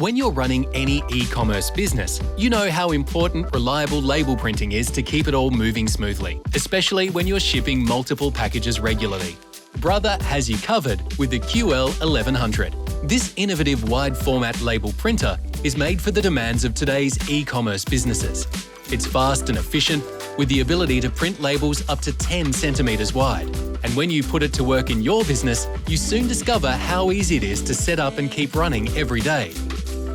When you're running any e-commerce business, you know how important reliable label printing is to keep it all moving smoothly, especially when you're shipping multiple packages regularly. Brother has you covered with the QL-1100. This innovative wide-format label printer is made for the demands of today's e-commerce businesses. It's fast and efficient, with the ability to print labels up to 10 centimeters wide. And when you put it to work in your business, you soon discover how easy it is to set up and keep running every day.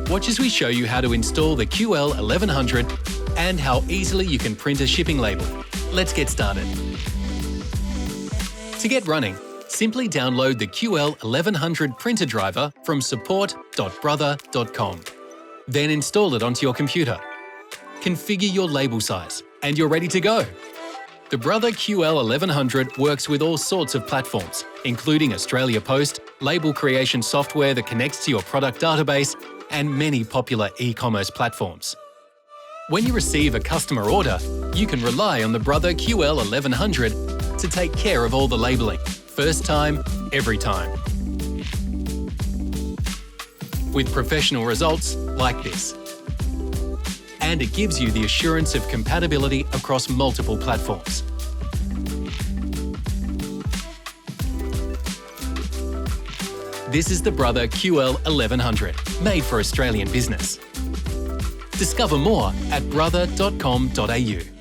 Watch as we show you how to install the QL-1100 and how easily you can print a shipping label. Let's get started. To get running, simply download the QL-1100 printer driver from support.brother.com. Then install it onto your computer. Configure your label size, and you're ready to go. The Brother QL-1100 works with all sorts of platforms, including Australia Post, label creation software that connects to your product database, and many popular e-commerce platforms. When you receive a customer order, you can rely on the Brother QL-1100 to take care of all the labeling, first time, every time. With professional results like this. And it gives you the assurance of compatibility across multiple platforms. This is the Brother QL-1100, made for Australian business. Discover more at brother.com.au.